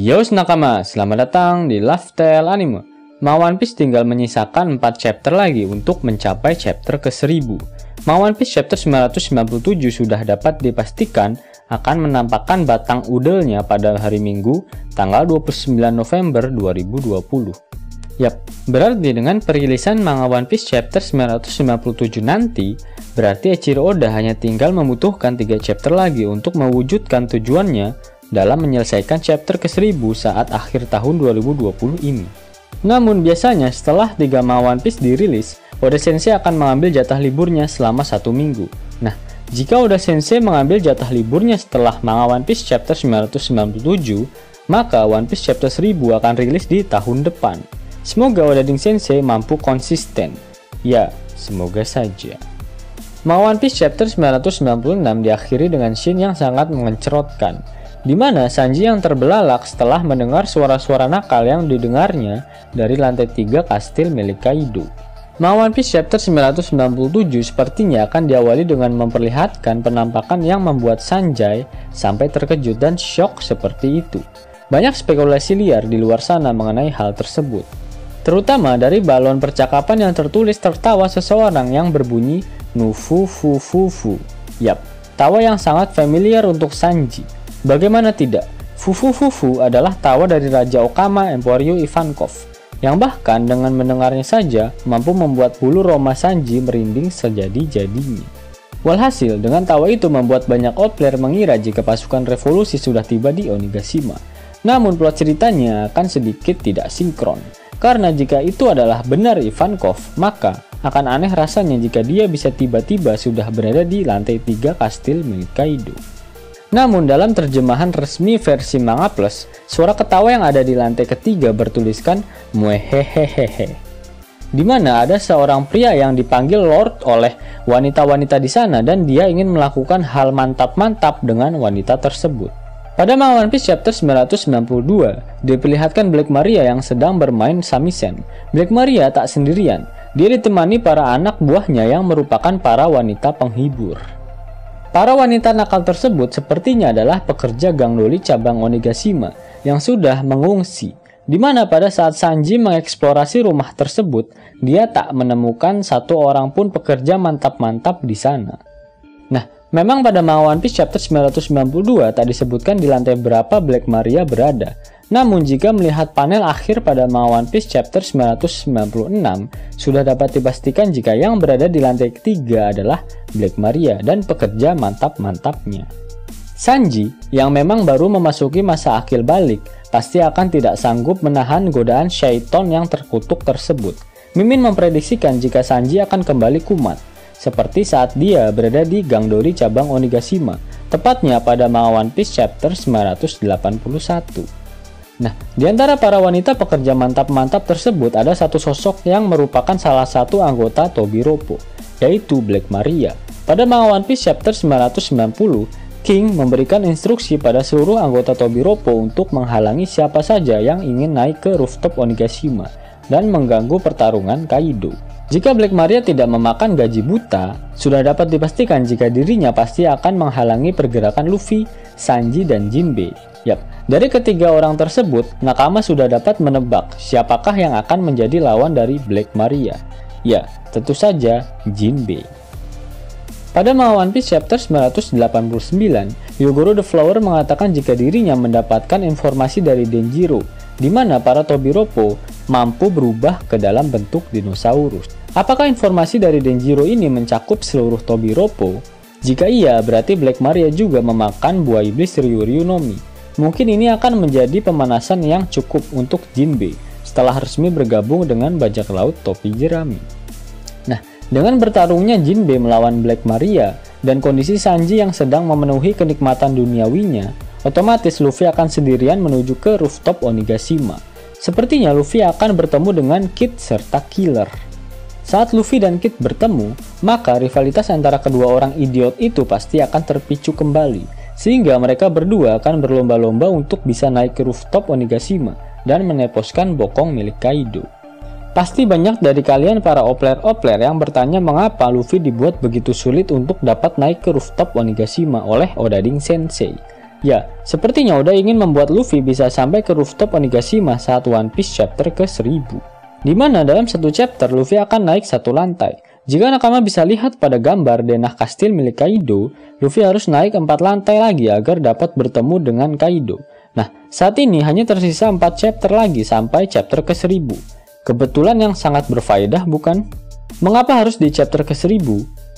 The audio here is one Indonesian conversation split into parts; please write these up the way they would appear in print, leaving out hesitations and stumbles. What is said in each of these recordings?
Yos nakama, selamat datang di Lifestyle Anime. One Piece tinggal menyisakan 4 chapter lagi untuk mencapai chapter ke-1000. One Piece chapter 997 sudah dapat dipastikan akan menampakkan batang udelnya pada hari Minggu, tanggal 29 November 2020. Yap, berarti dengan perilisan manga One Piece chapter 997 nanti, berarti Eiichiro Oda hanya tinggal membutuhkan 3 chapter lagi untuk mewujudkan tujuannya dalam menyelesaikan chapter ke-1000 saat akhir tahun 2020 ini. Namun biasanya setelah 3 manga One Piece dirilis, Oda Sensei akan mengambil jatah liburnya selama 1 minggu. Nah, jika Oda Sensei mengambil jatah liburnya setelah manga One Piece chapter 997, maka One Piece chapter 1000 akan rilis di tahun depan. Semoga Oda Sensei mampu konsisten. Ya, semoga saja. Manga One Piece chapter 996 diakhiri dengan scene yang sangat mengencerotkan, di mana Sanji yang terbelalak setelah mendengar suara-suara nakal yang didengarnya dari lantai 3 kastil milik Kaido. Manga One Piece chapter 997 sepertinya akan diawali dengan memperlihatkan penampakan yang membuat Sanjay sampai terkejut dan shock seperti itu. Banyak spekulasi liar di luar sana mengenai hal tersebut, terutama dari balon percakapan yang tertulis tertawa seseorang yang berbunyi Nufu fu fu fu. Yap, tawa yang sangat familiar untuk Sanji. Bagaimana tidak, Fufu Fufu adalah tawa dari Raja Okama Emporio Ivankov, yang bahkan dengan mendengarnya saja mampu membuat bulu roma Sanji merinding sejadi-jadinya. Walhasil, dengan tawa itu membuat banyak outplayer mengira jika pasukan revolusi sudah tiba di Onigashima. Namun plot ceritanya akan sedikit tidak sinkron, karena jika itu adalah benar Ivankov, maka akan aneh rasanya jika dia bisa tiba-tiba sudah berada di lantai 3 kastil milik Kaido. Namun dalam terjemahan resmi versi Manga Plus, suara ketawa yang ada di lantai ketiga bertuliskan muehehehehe, di mana ada seorang pria yang dipanggil Lord oleh wanita-wanita di sana dan dia ingin melakukan hal mantap-mantap dengan wanita tersebut. Pada manga One Piece chapter 992, diperlihatkan Black Maria yang sedang bermain samisen. Black Maria tak sendirian, dia ditemani para anak buahnya yang merupakan para wanita penghibur. Para wanita nakal tersebut sepertinya adalah pekerja Gang Doli cabang Onigashima yang sudah mengungsi, di mana pada saat Sanji mengeksplorasi rumah tersebut, dia tak menemukan satu orang pun pekerja mantap-mantap di sana. Nah, memang pada manga One Piece chapter 992 tak disebutkan di lantai berapa Black Maria berada. Namun jika melihat panel akhir pada manga One Piece chapter 996, sudah dapat dipastikan jika yang berada di lantai ketiga adalah Black Maria dan pekerja mantap-mantapnya. Sanji, yang memang baru memasuki masa akil balik, pasti akan tidak sanggup menahan godaan syaiton yang terkutuk tersebut. Mimin memprediksikan jika Sanji akan kembali kumat, seperti saat dia berada di Gang Dori cabang Onigashima, tepatnya pada manga One Piece chapter 981. Nah, di antara para wanita pekerja mantap-mantap tersebut ada satu sosok yang merupakan salah satu anggota Tobiropo, yaitu Black Maria. Pada manga One Piece chapter 990, King memberikan instruksi pada seluruh anggota Tobiropo untuk menghalangi siapa saja yang ingin naik ke rooftop Onigashima dan mengganggu pertarungan Kaido. Jika Black Maria tidak memakan gaji buta, sudah dapat dipastikan jika dirinya pasti akan menghalangi pergerakan Luffy, Sanji, dan Jinbei. Yap, dari ketiga orang tersebut, nakama sudah dapat menebak siapakah yang akan menjadi lawan dari Black Maria. Ya, tentu saja Jinbei. Pada manga One Piece chapter 989, Yogoro the Flower mengatakan jika dirinya mendapatkan informasi dari Denjiro, di mana para Tobiropo mampu berubah ke dalam bentuk dinosaurus. Apakah informasi dari Denjiro ini mencakup seluruh Tobiropo? Jika iya, berarti Black Maria juga memakan buah iblis Ryuryu no Mi. Mungkin ini akan menjadi pemanasan yang cukup untuk Jinbei setelah resmi bergabung dengan bajak laut topi jerami. Nah, dengan bertarungnya Jinbei melawan Black Maria dan kondisi Sanji yang sedang memenuhi kenikmatan duniawinya, otomatis Luffy akan sendirian menuju ke rooftop Onigashima. Sepertinya Luffy akan bertemu dengan Kid serta Killer. Saat Luffy dan Kid bertemu, maka rivalitas antara kedua orang idiot itu pasti akan terpicu kembali, sehingga mereka berdua akan berlomba-lomba untuk bisa naik ke rooftop Onigashima dan meneposkan bokong milik Kaido. Pasti banyak dari kalian para opler-opler yang bertanya mengapa Luffy dibuat begitu sulit untuk dapat naik ke rooftop Onigashima oleh Oda Sensei. Ya, sepertinya Oda ingin membuat Luffy bisa sampai ke rooftop Onigashima saat One Piece chapter ke-1000. Di mana dalam satu chapter Luffy akan naik satu lantai. Jika nakama bisa lihat pada gambar denah kastil milik Kaido, Luffy harus naik 4 lantai lagi agar dapat bertemu dengan Kaido. Nah, saat ini hanya tersisa 4 chapter lagi sampai chapter ke-1000. Kebetulan yang sangat berfaedah, bukan? Mengapa harus di chapter ke-1000?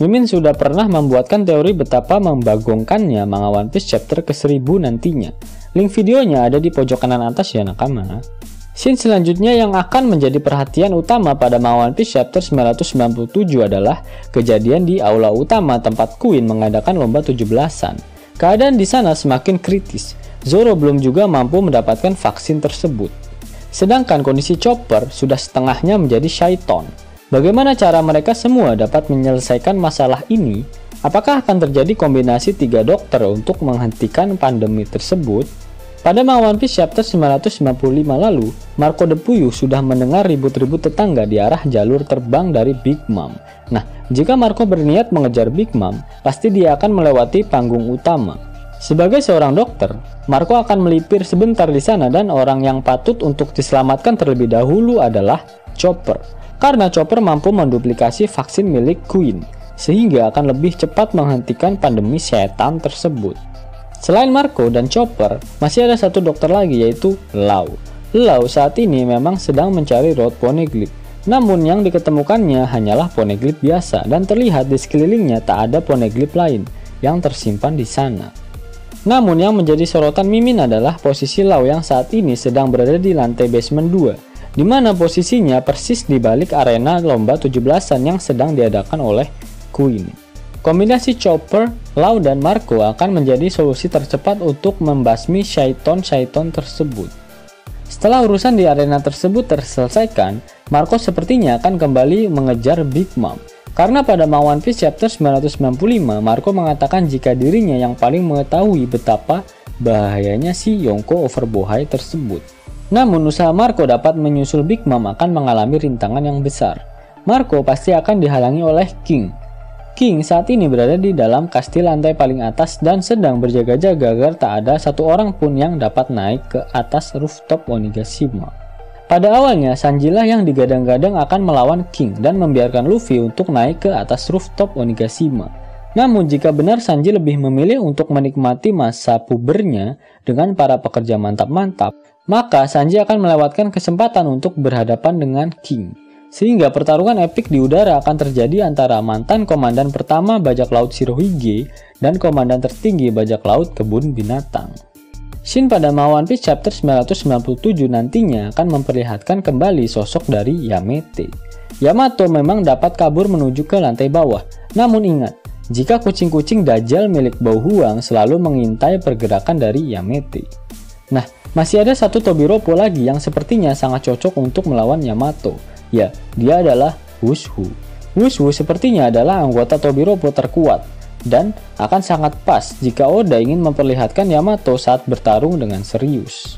Mimin sudah pernah membuatkan teori betapa membagongkannya manga One Piece chapter ke-1000 nantinya. Link videonya ada di pojok kanan atas ya nakama. Scene selanjutnya yang akan menjadi perhatian utama pada manga One Piece chapter 997 adalah kejadian di aula utama tempat Queen mengadakan lomba 17-an. Keadaan di sana semakin kritis. Zoro belum juga mampu mendapatkan vaksin tersebut. Sedangkan kondisi Chopper sudah setengahnya menjadi Shaiton. Bagaimana cara mereka semua dapat menyelesaikan masalah ini? Apakah akan terjadi kombinasi 3 dokter untuk menghentikan pandemi tersebut? Pada manga One Piece chapter 995 lalu, Marco de Puyo sudah mendengar ribut-ribut tetangga di arah jalur terbang dari Big Mom. Nah, jika Marco berniat mengejar Big Mom, pasti dia akan melewati panggung utama. Sebagai seorang dokter, Marco akan melipir sebentar di sana dan orang yang patut untuk diselamatkan terlebih dahulu adalah Chopper. Karena Chopper mampu menduplikasi vaksin milik Queen, sehingga akan lebih cepat menghentikan pandemi setan tersebut. Selain Marco dan Chopper, masih ada satu dokter lagi yaitu Law. Law saat ini memang sedang mencari Road Poneglyph, namun yang diketemukannya hanyalah Poneglyph biasa dan terlihat di sekelilingnya tak ada Poneglyph lain yang tersimpan di sana. Namun yang menjadi sorotan Mimin adalah posisi Law yang saat ini sedang berada di lantai basement 2. Di mana posisinya persis di balik arena lomba 17-an yang sedang diadakan oleh Queen. Kombinasi Chopper, Law, dan Marco akan menjadi solusi tercepat untuk membasmi Shaiton tersebut. Setelah urusan di arena tersebut terselesaikan, Marco sepertinya akan kembali mengejar Big Mom. Karena pada manga One Piece chapter 995, Marco mengatakan jika dirinya yang paling mengetahui betapa bahayanya si Yonko Overbohai tersebut. Namun usaha Marco dapat menyusul Big Mom akan mengalami rintangan yang besar. Marco pasti akan dihalangi oleh King. King saat ini berada di dalam kastil lantai paling atas dan sedang berjaga-jaga agar tak ada satu orang pun yang dapat naik ke atas rooftop Onigashima. Pada awalnya Sanji lah yang digadang-gadang akan melawan King dan membiarkan Luffy untuk naik ke atas rooftop Onigashima. Namun jika benar Sanji lebih memilih untuk menikmati masa pubernya dengan para pekerja mantap-mantap, maka Sanji akan melewatkan kesempatan untuk berhadapan dengan King. Sehingga pertarungan epik di udara akan terjadi antara mantan komandan pertama bajak laut Shirohige dan komandan tertinggi bajak laut kebun binatang. Shin pada manga One Piece chapter 997 nantinya akan memperlihatkan kembali sosok dari Yamete. Yamato memang dapat kabur menuju ke lantai bawah, namun ingat, jika kucing-kucing Dajjal milik Bau Huang selalu mengintai pergerakan dari Yamete. Nah, masih ada satu Tobiropo lagi yang sepertinya sangat cocok untuk melawan Yamato. Ya, dia adalah Wushu. Wushu sepertinya adalah anggota Tobiropo terkuat dan akan sangat pas jika Oda ingin memperlihatkan Yamato saat bertarung dengan serius.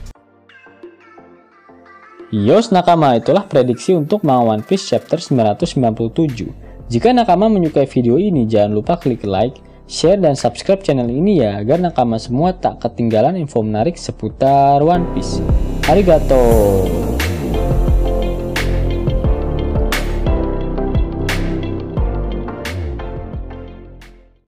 Yos nakama, itulah prediksi untuk manga One Piece chapter 997. Jika nakama menyukai video ini, jangan lupa klik like, share, dan subscribe channel ini ya, agar nakama semua tak ketinggalan info menarik seputar One Piece. Arigato!